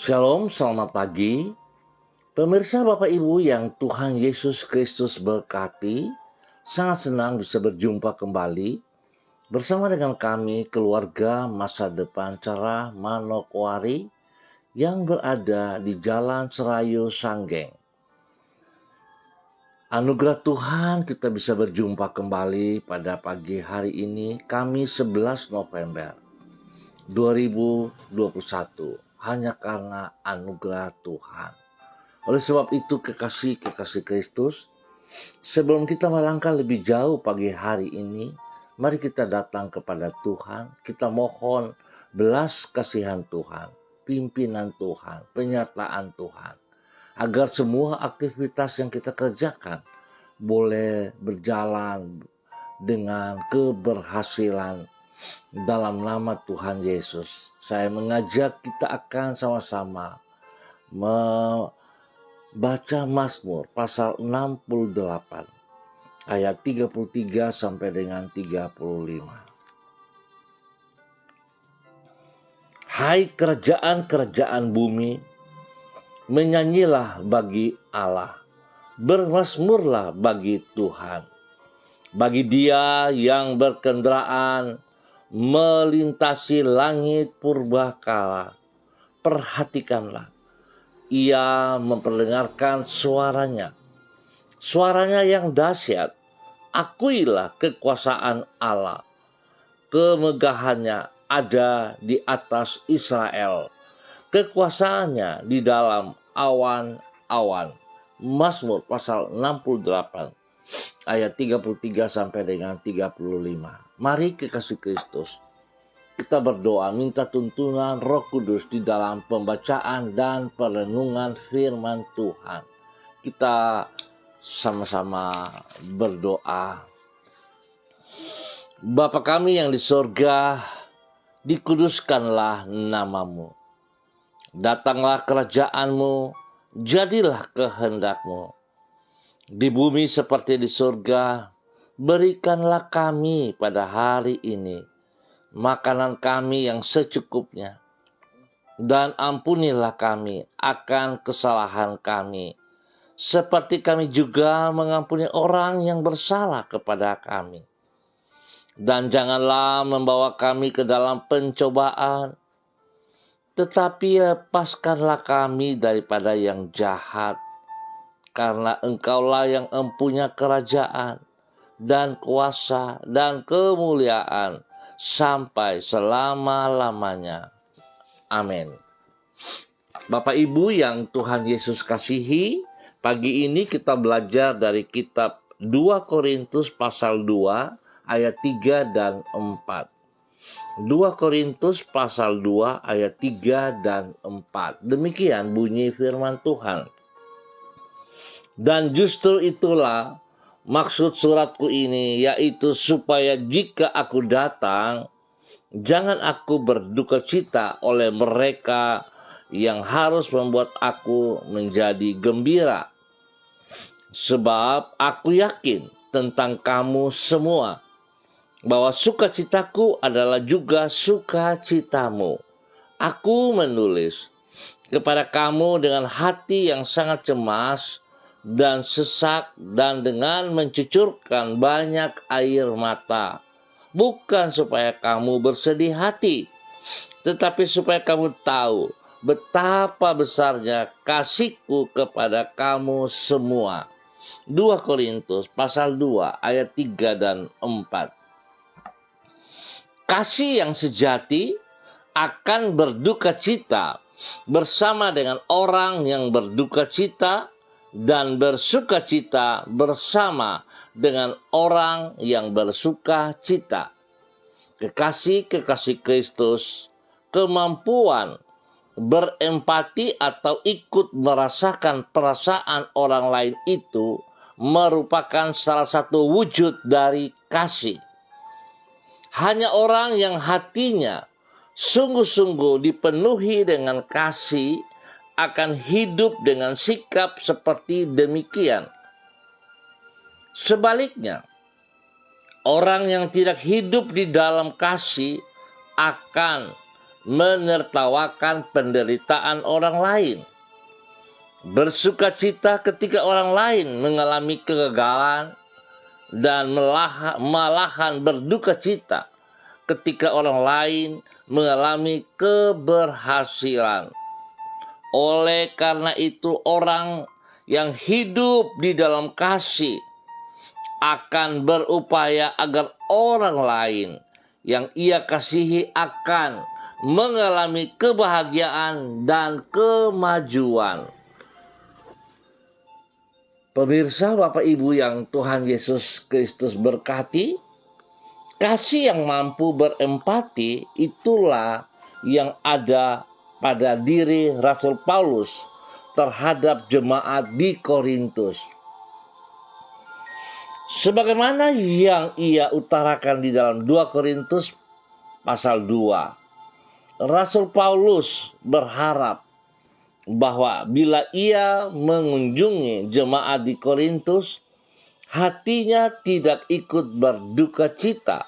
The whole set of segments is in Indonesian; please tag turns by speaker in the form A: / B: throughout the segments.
A: Shalom, selamat pagi. Pemirsa Bapak Ibu yang Tuhan Yesus Kristus berkati, sangat senang bisa berjumpa kembali bersama dengan kami keluarga masa depan Cerah Manokwari yang berada di Jalan Serayu Sanggeng. Anugerah Tuhan kita bisa berjumpa kembali pada pagi hari ini, Kamis 11 November 2021, hanya karena anugerah Tuhan. Oleh sebab itu kekasih Kristus, sebelum kita melangkah lebih jauh pagi hari ini, mari kita datang kepada Tuhan, kita mohon belas kasihan Tuhan, pimpinan Tuhan, penyertaan Tuhan, agar semua aktivitas yang kita kerjakan boleh berjalan dengan keberhasilan dalam nama Tuhan Yesus. Saya mengajak kita akan sama-sama baca Mazmur pasal 68 ayat 33 sampai dengan 35. Hai kerajaan-kerajaan bumi, menyanyilah bagi Allah, bermazmurlah bagi Tuhan. Bagi Dia yang berkendaraan melintasi langit purbakala, perhatikanlah. Ia memperdengarkan suaranya yang dahsyat. Akuilah kekuasaan Allah. Kemegahannya ada di atas Israel. Kekuasaannya di dalam awan-awan. Mazmur pasal 68 ayat 33 sampai dengan 35. Mari kekasih Kristus, kita berdoa minta tuntunan Roh Kudus di dalam pembacaan dan perenungan firman Tuhan. Kita sama-sama berdoa. Bapa kami yang di sorga, dikuduskanlah namamu. Datanglah kerajaanmu, jadilah kehendakmu. Di bumi seperti di surga, berikanlah kami pada hari ini makanan kami yang secukupnya, dan ampunilah kami akan kesalahan kami, seperti kami juga mengampuni orang yang bersalah kepada kami. Dan janganlah membawa kami ke dalam pencobaan, tetapi lepaskanlah kami daripada yang jahat, karena Engkaulah yang empunya kerajaan dan kuasa dan kemuliaan sampai selama-lamanya. Amin. Bapak Ibu yang Tuhan Yesus kasihi, pagi ini kita belajar dari kitab 2 Korintus pasal 2 ayat 3 dan 4. 2 Korintus pasal 2 ayat 3 dan 4. Demikian bunyi firman Tuhan. Dan justru itulah maksud suratku ini, yaitu supaya jika aku datang, jangan aku berduka cita oleh mereka yang harus membuat aku menjadi gembira. Sebab aku yakin tentang kamu semua, bahwa sukacitaku adalah juga sukacitamu. Aku menulis kepada kamu dengan hati yang sangat cemas dan sesak, dan dengan mencucurkan banyak air mata, bukan supaya kamu bersedih hati, tetapi supaya kamu tahu betapa besarnya kasihku kepada kamu semua. 2 Korintus pasal 2 ayat 3 dan 4. Kasih yang sejati akan berduka cita bersama dengan orang yang berduka cita, dan bersuka cita bersama dengan orang yang bersuka cita. Kekasih Kristus, kemampuan berempati atau ikut merasakan perasaan orang lain itu merupakan salah satu wujud dari kasih. Hanya orang yang hatinya sungguh-sungguh dipenuhi dengan kasih akan hidup dengan sikap seperti demikian. Sebaliknya, orang yang tidak hidup di dalam kasih akan menertawakan penderitaan orang lain. Bersukacita ketika orang lain mengalami kegagalan, dan malahan berduka cita ketika orang lain mengalami keberhasilan. Oleh karena itu, orang yang hidup di dalam kasih akan berupaya agar orang lain yang ia kasihi akan mengalami kebahagiaan dan kemajuan. Pemirsa, Bapak Ibu yang Tuhan Yesus Kristus berkati, kasih yang mampu berempati itulah yang ada pada diri Rasul Paulus terhadap jemaat di Korintus. Sebagaimana yang ia utarakan di dalam 2 Korintus pasal 2. Rasul Paulus berharap bahwa bila ia mengunjungi jemaat di Korintus, hatinya tidak ikut berduka cita,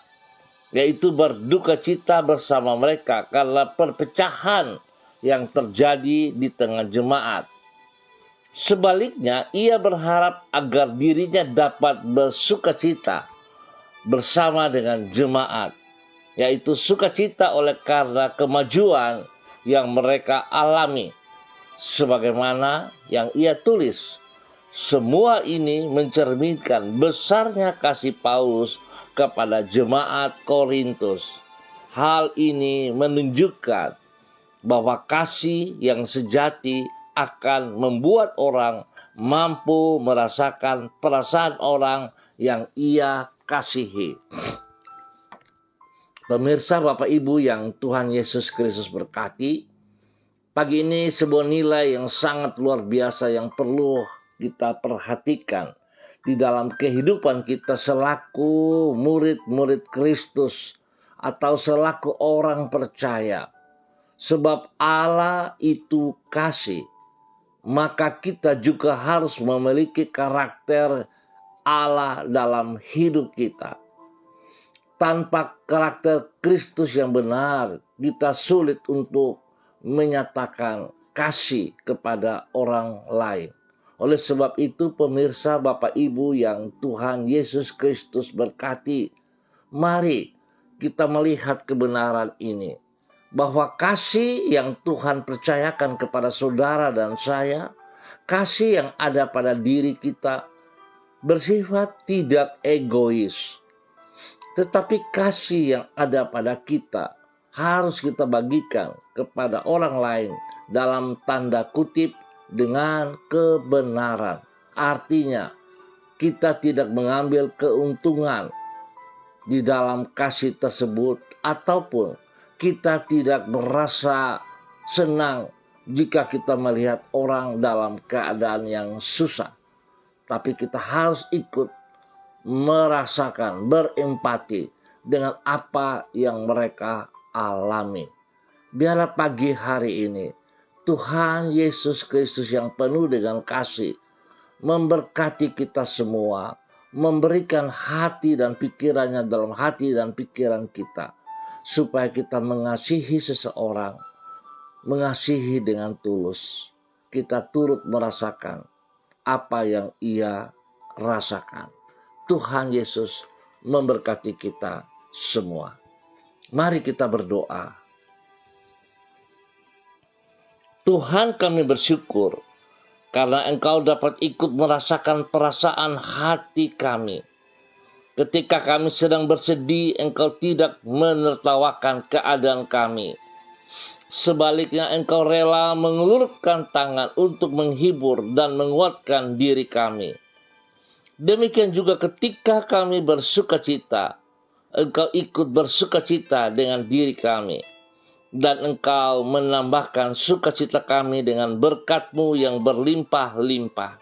A: yaitu berduka cita bersama mereka karena perpecahan yang terjadi di tengah jemaat. Sebaliknya, ia berharap agar dirinya dapat bersukacita bersama dengan jemaat, yaitu sukacita oleh karena kemajuan yang mereka alami. Sebagaimana yang ia tulis, semua ini mencerminkan besarnya kasih Paulus kepada jemaat Korintus. Hal ini menunjukkan bahwa kasih yang sejati akan membuat orang mampu merasakan perasaan orang yang ia kasihi. Pemirsa, Bapak Ibu yang Tuhan Yesus Kristus berkati, pagi ini sebuah nilai yang sangat luar biasa yang perlu kita perhatikan di dalam kehidupan kita selaku murid-murid Kristus atau selaku orang percaya. Sebab Allah itu kasih, maka kita juga harus memiliki karakter Allah dalam hidup kita. Tanpa karakter Kristus yang benar, kita sulit untuk menyatakan kasih kepada orang lain. Oleh sebab itu, pemirsa, Bapak Ibu yang Tuhan Yesus Kristus berkati, mari kita melihat kebenaran ini, bahwa kasih yang Tuhan percayakan kepada saudara dan saya, kasih yang ada pada diri kita, bersifat tidak egois, tetapi kasih yang ada pada kita harus kita bagikan kepada orang lain dalam tanda kutip dengan kebenaran. Artinya, kita tidak mengambil keuntungan di dalam kasih tersebut, ataupun kita tidak merasa senang jika kita melihat orang dalam keadaan yang susah. Tapi kita harus ikut merasakan, berempati dengan apa yang mereka alami. Biarlah pagi hari ini Tuhan Yesus Kristus yang penuh dengan kasih memberkati kita semua, memberikan hati dan pikirannya dalam hati dan pikiran kita, supaya kita mengasihi seseorang, mengasihi dengan tulus. Kita turut merasakan apa yang ia rasakan. Tuhan Yesus memberkati kita semua. Mari kita berdoa. Tuhan, kami bersyukur karena Engkau dapat ikut merasakan perasaan hati kami. Ketika kami sedang bersedih, Engkau tidak menertawakan keadaan kami. Sebaliknya, Engkau rela mengulurkan tangan untuk menghibur dan menguatkan diri kami. Demikian juga ketika kami bersukacita, Engkau ikut bersukacita dengan diri kami. Dan Engkau menambahkan sukacita kami dengan berkat-Mu yang berlimpah-limpah.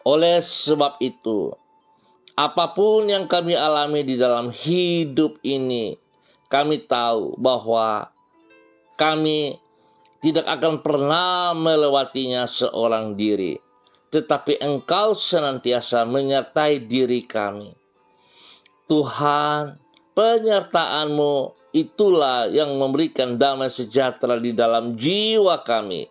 A: Oleh sebab itu, apapun yang kami alami di dalam hidup ini, kami tahu bahwa kami tidak akan pernah melewatinya seorang diri. Tetapi Engkau senantiasa menyertai diri kami. Tuhan, penyertaan-Mu itulah yang memberikan damai sejahtera di dalam jiwa kami.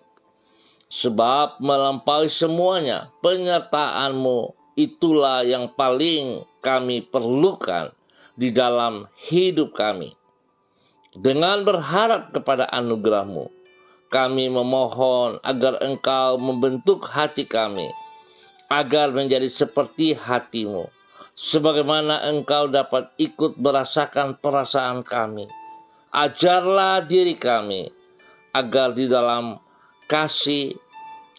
A: Sebab melampaui semuanya, penyertaan-Mu itulah yang paling kami perlukan di dalam hidup kami. Dengan berharap kepada anugerah-Mu, kami memohon agar Engkau membentuk hati kami, agar menjadi seperti hati-Mu, sebagaimana Engkau dapat ikut merasakan perasaan kami. Ajarlah diri kami, agar di dalam kasih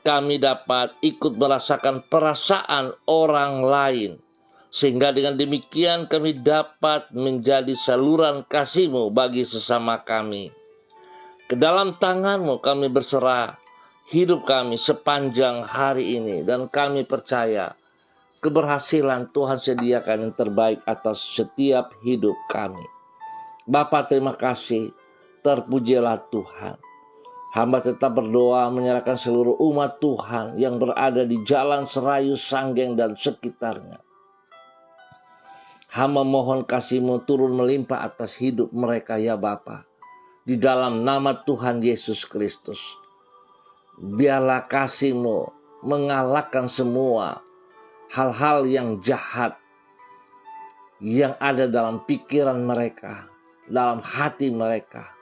A: kami dapat ikut merasakan perasaan orang lain, sehingga dengan demikian kami dapat menjadi saluran kasih-Mu bagi sesama kami. Ke dalam tangan-Mu kami berserah hidup kami sepanjang hari ini, dan kami percaya keberhasilan Tuhan sediakan yang terbaik atas setiap hidup kami. Bapa, terima kasih, terpujilah Tuhan. Hamba tetap berdoa menyerahkan seluruh umat Tuhan yang berada di Jalan Serayu, Sanggeng, dan sekitarnya. Hamba mohon kasih-Mu turun melimpah atas hidup mereka ya Bapa. Di dalam nama Tuhan Yesus Kristus. Biarlah kasih-Mu mengalahkan semua hal-hal yang jahat yang ada dalam pikiran mereka, dalam hati mereka.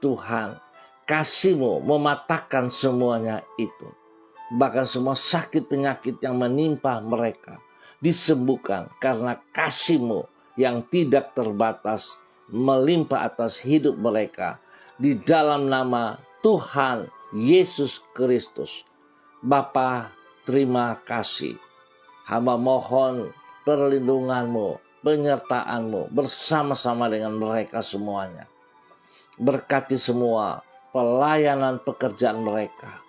A: Tuhan, kasih-Mu mematahkan semuanya itu. Bahkan semua sakit penyakit yang menimpa mereka disembuhkan karena kasih-Mu yang tidak terbatas melimpah atas hidup mereka. Di dalam nama Tuhan Yesus Kristus. Bapa, terima kasih. Hamba mohon perlindungan-Mu, penyertaan-Mu bersama-sama dengan mereka semuanya. Berkati semua pelayanan pekerjaan mereka.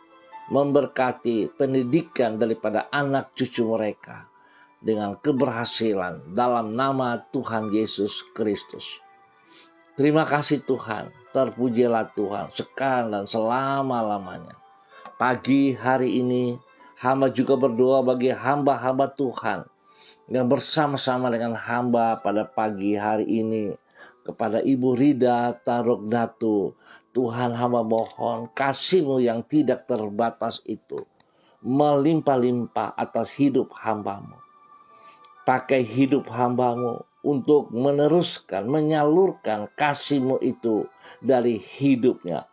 A: Memberkati pendidikan daripada anak cucu mereka dengan keberhasilan dalam nama Tuhan Yesus Kristus. Terima kasih Tuhan, terpujilah Tuhan sekarang dan selama-lamanya. Pagi hari ini hamba juga berdoa bagi hamba-hamba Tuhan yang bersama-sama dengan hamba pada pagi hari ini. Kepada Ibu Rida Taruk Datu, Tuhan hamba mohon kasih-Mu yang tidak terbatas itu melimpah-limpah atas hidup hamba-Mu. Pakai hidup hamba-Mu untuk meneruskan, menyalurkan kasih-Mu itu dari hidupnya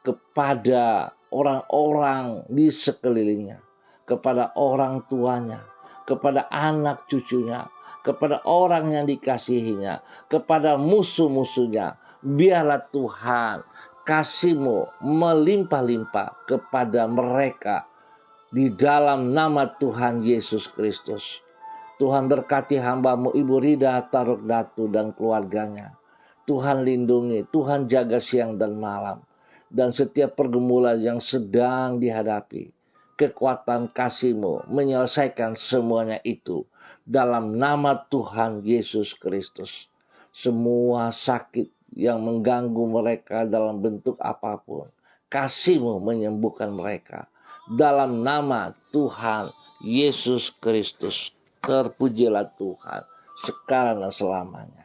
A: kepada orang-orang di sekelilingnya, kepada orang tuanya, kepada anak cucunya, kepada orang yang dikasihinya, kepada musuh-musuhnya. Biarlah Tuhan kasih-Mu melimpah-limpah kepada mereka di dalam nama Tuhan Yesus Kristus. Tuhan berkati hamba-Mu Ibu Rida Taruk Datu dan keluarganya. Tuhan lindungi, Tuhan jaga siang dan malam. Dan setiap pergumulan yang sedang dihadapi, kekuatan kasih-Mu menyelesaikan semuanya itu. Dalam nama Tuhan Yesus Kristus. Semua sakit yang mengganggu mereka dalam bentuk apapun, kasih-Mu menyembuhkan mereka. Dalam nama Tuhan Yesus Kristus. Terpujilah Tuhan sekarang dan selamanya.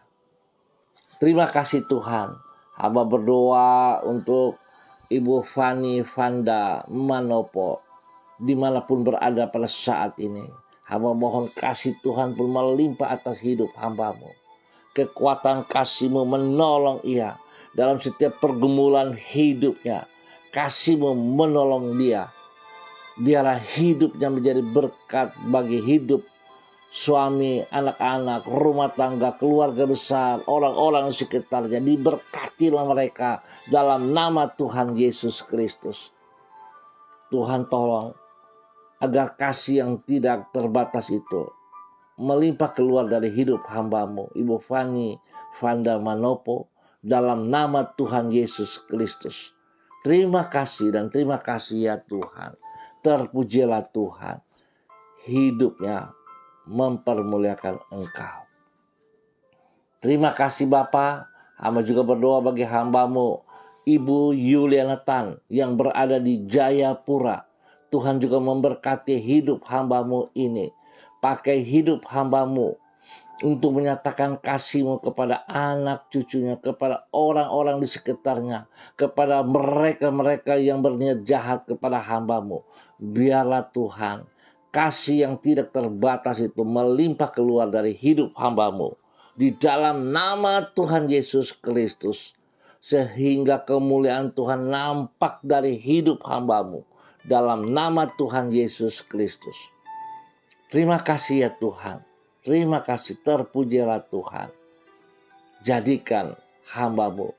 A: Terima kasih Tuhan. Hamba berdoa untuk Ibu Fani Vanda Manopo dimanapun berada pada saat ini. Hamba mohon kasih Tuhan pun melimpah atas hidup hamba-Mu. Kekuatan kasih-Mu menolong ia dalam setiap pergumulan hidupnya. Kasih-Mu menolong dia. Biarlah hidupnya menjadi berkat bagi hidup suami, anak-anak, rumah tangga, keluarga besar, orang-orang di sekitarnya. Diberkatilah mereka dalam nama Tuhan Yesus Kristus. Tuhan tolong agar kasih yang tidak terbatas itu melimpah keluar dari hidup hamba-Mu Ibu Fani Vanda Manopo dalam nama Tuhan Yesus Kristus. Terima kasih dan terima kasih ya Tuhan. Terpujilah Tuhan. Hidupnya mempermuliakan Engkau. Terima kasih Bapa. Hamba juga berdoa bagi hamba-Mu Ibu Yuliana Tan yang berada di Jayapura. Tuhan juga memberkati hidup hamba-Mu ini. Pakai hidup hamba-Mu untuk menyatakan kasih-Mu kepada anak cucunya, kepada orang-orang di sekitarnya, kepada mereka-mereka yang berniat jahat kepada hamba-Mu. Biarlah Tuhan, kasih yang tidak terbatas itu melimpah keluar dari hidup hamba-Mu. Di dalam nama Tuhan Yesus Kristus. Sehingga kemuliaan Tuhan nampak dari hidup hamba-Mu. Dalam nama Tuhan Yesus Kristus. Terima kasih ya Tuhan. Terima kasih, terpujilah Tuhan. Jadikan hamba-Mu,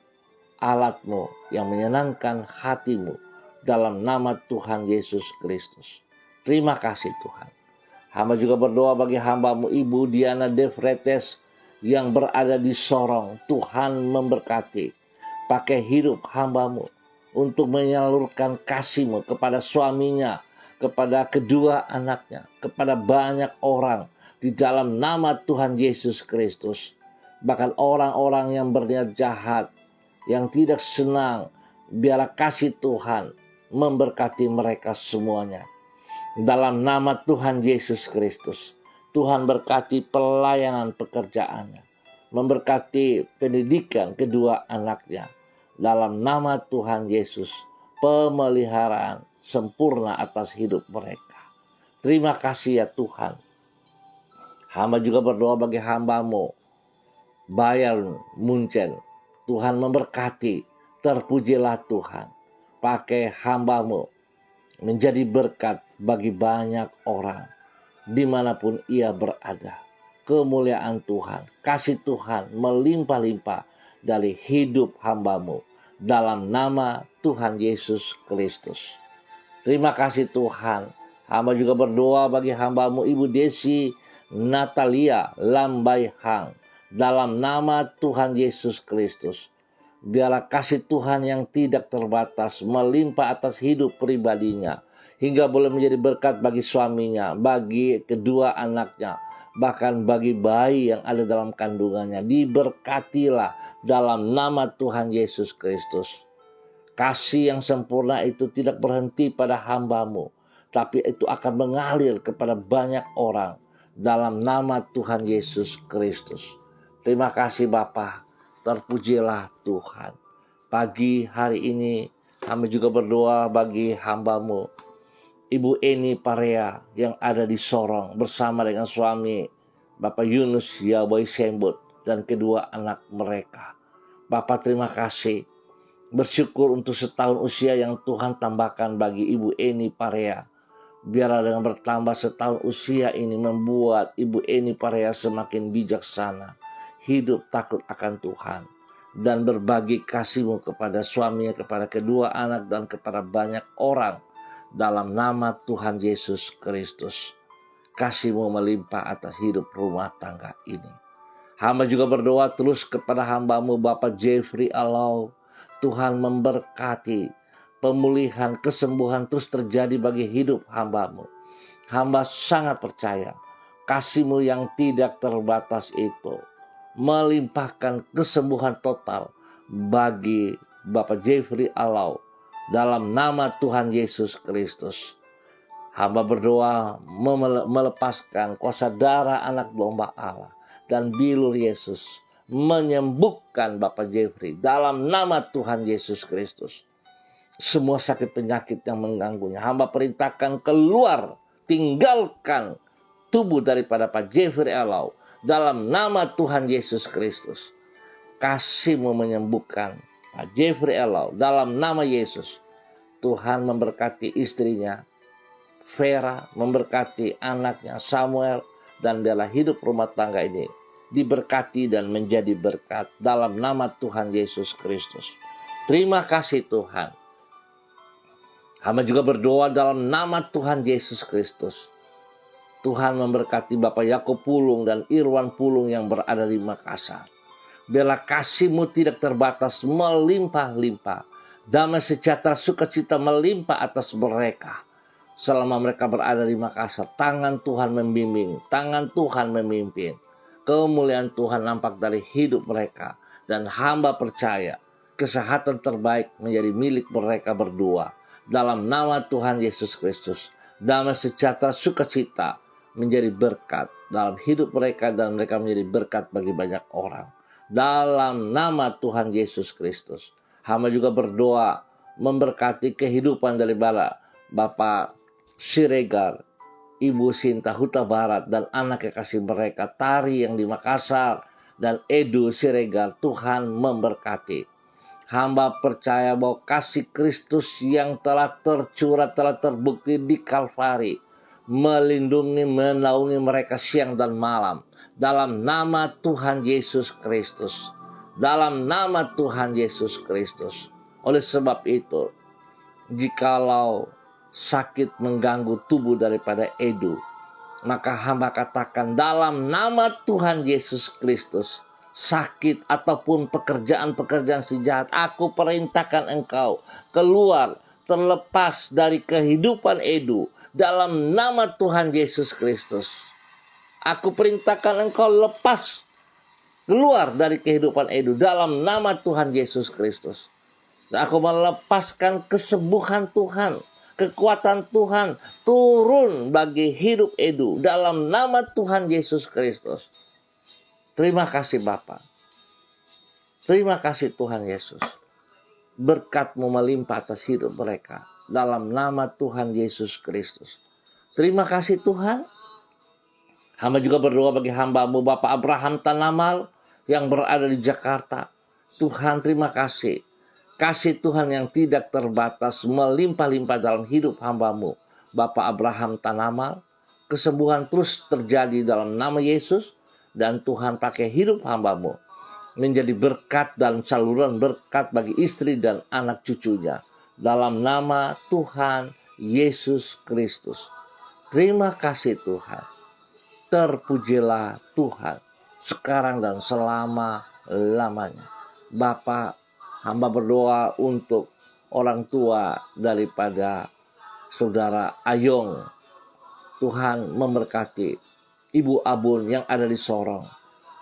A: alat-Mu yang menyenangkan hati-Mu dalam nama Tuhan Yesus Kristus. Terima kasih Tuhan. Hamba juga berdoa bagi hamba-Mu Ibu Diana Devretes yang berada di Sorong. Tuhan memberkati. Pakai hidup hamba-Mu untuk menyalurkan kasih-Mu kepada suaminya, kepada kedua anaknya, kepada banyak orang. Di dalam nama Tuhan Yesus Kristus. Bahkan orang-orang yang berniat jahat, yang tidak senang, biarlah kasih Tuhan memberkati mereka semuanya. Dalam nama Tuhan Yesus Kristus. Tuhan berkati pelayanan pekerjaannya. Memberkati pendidikan kedua anaknya. Dalam nama Tuhan Yesus. Pemeliharaan sempurna atas hidup mereka. Terima kasih ya Tuhan. Hamba juga berdoa bagi hamba-Mu, Bayern Munchen. Tuhan memberkati, terpujilah Tuhan. Pakai hamba-Mu menjadi berkat bagi banyak orang, dimanapun ia berada. Kemuliaan Tuhan, kasih Tuhan melimpah-limpah dari hidup hamba-Mu. Dalam nama Tuhan Yesus Kristus. Terima kasih Tuhan. Hamba juga berdoa bagi hamba-Mu Ibu Desi Natalia Lambai Hang. Dalam nama Tuhan Yesus Kristus. Biarlah kasih Tuhan yang tidak terbatas melimpah atas hidup pribadinya. Hingga boleh menjadi berkat bagi suaminya, bagi kedua anaknya. Bahkan bagi bayi yang ada dalam kandungannya. Diberkatilah dalam nama Tuhan Yesus Kristus. Kasih yang sempurna itu tidak berhenti pada hamba-Mu. Tapi itu akan mengalir kepada banyak orang. Dalam nama Tuhan Yesus Kristus. Terima kasih Bapa. Terpujilah Tuhan. Pagi hari ini kami juga berdoa bagi hamba-Mu Ibu Eni Parea yang ada di Sorong bersama dengan suami Bapak Yunus Yaboy Sembut dan kedua anak mereka. Bapak terima kasih. Bersyukur untuk setahun usia yang Tuhan tambahkan bagi Ibu Eni Parea. Biarlah dengan bertambah setahun usia ini membuat Ibu Eni Parea semakin bijaksana. Hidup takut akan Tuhan. Dan berbagi kasih-Mu kepada suaminya, kepada kedua anak, dan kepada banyak orang. Dalam nama Tuhan Yesus Kristus. Kasih-Mu melimpah atas hidup rumah tangga ini. Hamba juga berdoa terus kepada hamba-Mu Bapak Jeffrey Alau. Tuhan memberkati. Pemulihan, kesembuhan terus terjadi bagi hidup hamba-Mu. Hamba sangat percaya kasih-Mu yang tidak terbatas itu melimpahkan kesembuhan total bagi Bapak Jeffrey Alau. Dalam nama Tuhan Yesus Kristus. Hamba berdoa melepaskan kuasa darah anak domba Allah dan bilur Yesus. Menyembuhkan Bapak Jeffrey dalam nama Tuhan Yesus Kristus. Semua sakit penyakit yang mengganggunya. Hamba perintahkan keluar. Tinggalkan tubuh daripada Pak Jeffrey Alau. Dalam nama Tuhan Yesus Kristus. Kasih-Mu menyembuhkan Pak Jeffrey Alau. Dalam nama Yesus. Tuhan memberkati istrinya. Vera memberkati anaknya Samuel. Dan biarlah hidup rumah tangga ini diberkati dan menjadi berkat. Dalam nama Tuhan Yesus Kristus. Terima kasih Tuhan. Hamba juga berdoa dalam nama Tuhan Yesus Kristus. Tuhan memberkati Bapak Yakob Pulung dan Irwan Pulung yang berada di Makassar. Biarlah kasih-Mu tidak terbatas melimpah-limpah. Damai sejahtera sukacita melimpah atas mereka. Selama mereka berada di Makassar, tangan Tuhan membimbing, tangan Tuhan memimpin. Kemuliaan Tuhan nampak dari hidup mereka. Dan hamba percaya kesehatan terbaik menjadi milik mereka berdua. Dalam nama Tuhan Yesus Kristus. Damai sejahtera sukacita menjadi berkat dalam hidup mereka dan mereka menjadi berkat bagi banyak orang. Dalam nama Tuhan Yesus Kristus. Hamba juga berdoa memberkati kehidupan dari Bapak Siregar, Ibu Sinta Huta Barat, dan anak kekasih mereka, Tari yang di Makassar, dan Edu Siregar. Tuhan memberkati. Hamba percaya bahwa kasih Kristus yang telah tercurah, telah terbukti di Kalvari, melindungi, menaungi mereka siang dan malam. Dalam nama Tuhan Yesus Kristus. Dalam nama Tuhan Yesus Kristus. Oleh sebab itu, jikalau sakit mengganggu tubuh daripada Edu, maka hamba katakan dalam nama Tuhan Yesus Kristus, sakit ataupun pekerjaan-pekerjaan si jahat, aku perintahkan engkau keluar, terlepas dari kehidupan Edu dalam nama Tuhan Yesus Kristus. Aku perintahkan engkau lepas, keluar dari kehidupan Edu dalam nama Tuhan Yesus Kristus. Dan aku melepaskan kesembuhan Tuhan, kekuatan Tuhan turun bagi hidup Edu dalam nama Tuhan Yesus Kristus. Terima kasih Bapa. Terima kasih Tuhan Yesus. Berkat-Mu melimpah atas hidup mereka dalam nama Tuhan Yesus Kristus. Terima kasih Tuhan. Hamba juga berdoa bagi hamba-Mu Bapak Abraham Tanamal yang berada di Jakarta. Tuhan terima kasih. Kasih Tuhan yang tidak terbatas melimpah-limpah dalam hidup hamba-Mu Bapak Abraham Tanamal. Kesembuhan terus terjadi dalam nama Yesus. Dan Tuhan pakai hidup hamba-Mu menjadi berkat dan saluran berkat bagi istri dan anak cucunya. Dalam nama Tuhan Yesus Kristus. Terima kasih Tuhan. Terpujilah Tuhan sekarang dan selama-lamanya. Bapa, hamba berdoa untuk orang tua daripada saudara Ayong. Tuhan memberkati Ibu Abun yang ada di Sorong.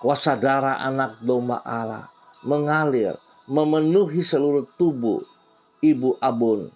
A: Kuasa darah anak domba Allah mengalir, memenuhi seluruh tubuh Ibu Abun.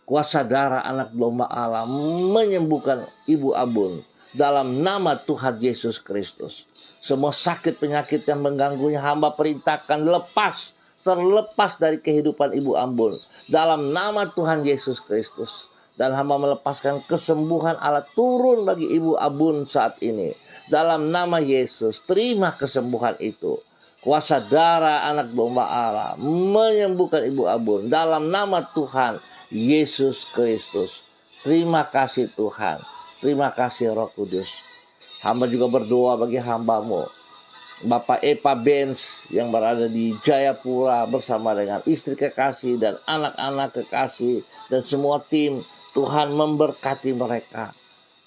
A: Kuasa darah anak domba Allah menyembuhkan Ibu Abun dalam nama Tuhan Yesus Kristus. Semua sakit penyakit yang mengganggunya hamba perintahkan lepas, terlepas dari kehidupan Ibu Abun dalam nama Tuhan Yesus Kristus. Dan hamba melepaskan kesembuhan Allah turun bagi Ibu Abun saat ini. Dalam nama Yesus, terima kesembuhan itu. Kuasa darah anak domba Allah menyembuhkan Ibu Abun. Dalam nama Tuhan Yesus Kristus. Terima kasih Tuhan. Terima kasih Roh Kudus. Hamba juga berdoa bagi hamba-Mu Bapak Epa Benz yang berada di Jayapura bersama dengan istri kekasih dan anak-anak kekasih dan semua tim. Tuhan memberkati mereka.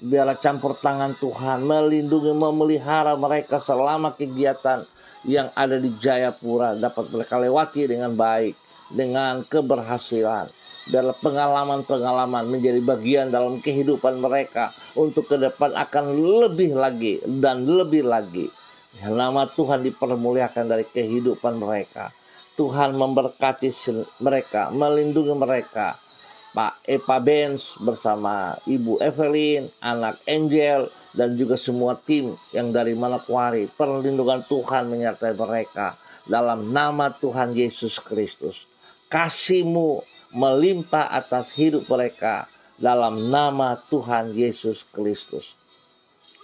A: Biarlah campur tangan Tuhan melindungi, memelihara mereka selama kegiatan yang ada di Jayapura dapat mereka lewati dengan baik, dengan keberhasilan. Biarlah pengalaman-pengalaman menjadi bagian dalam kehidupan mereka untuk ke depan akan lebih lagi dan lebih lagi. Nama Tuhan dipermuliakan dari kehidupan mereka. Tuhan memberkati mereka, melindungi mereka. Pak Epa Benz bersama Ibu Evelyn, anak Angel, dan juga semua tim yang dari Manokwari. Perlindungan Tuhan menyertai mereka dalam nama Tuhan Yesus Kristus. Kasih-Mu melimpah atas hidup mereka dalam nama Tuhan Yesus Kristus.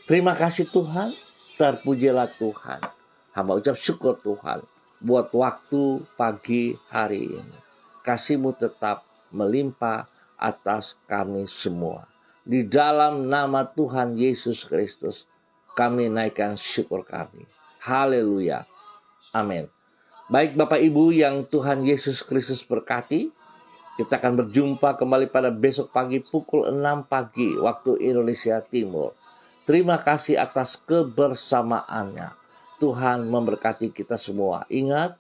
A: Terima kasih Tuhan, terpujilah Tuhan. Hamba ucap syukur Tuhan buat waktu pagi hari ini. Kasih-Mu tetap melimpah atas kami semua. Di dalam nama Tuhan Yesus Kristus, kami naikkan syukur kami. Haleluya. Amin. Baik Bapak Ibu yang Tuhan Yesus Kristus berkati, kita akan berjumpa kembali pada besok pagi pukul 6 pagi waktu Indonesia Timur. Terima kasih atas kebersamaannya. Tuhan memberkati kita semua. Ingat,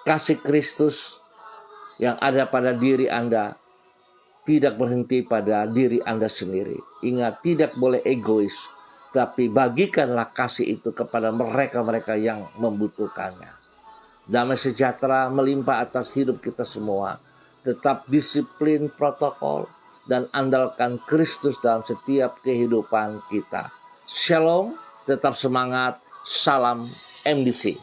A: kasih Kristus yang ada pada diri Anda tidak berhenti pada diri Anda sendiri. Ingat, tidak boleh egois, tapi bagikanlah kasih itu kepada mereka-mereka yang membutuhkannya. Damai sejahtera melimpah atas hidup kita semua. Tetap disiplin protokol, dan andalkan Kristus dalam setiap kehidupan kita. Shalom, tetap semangat, salam MDC.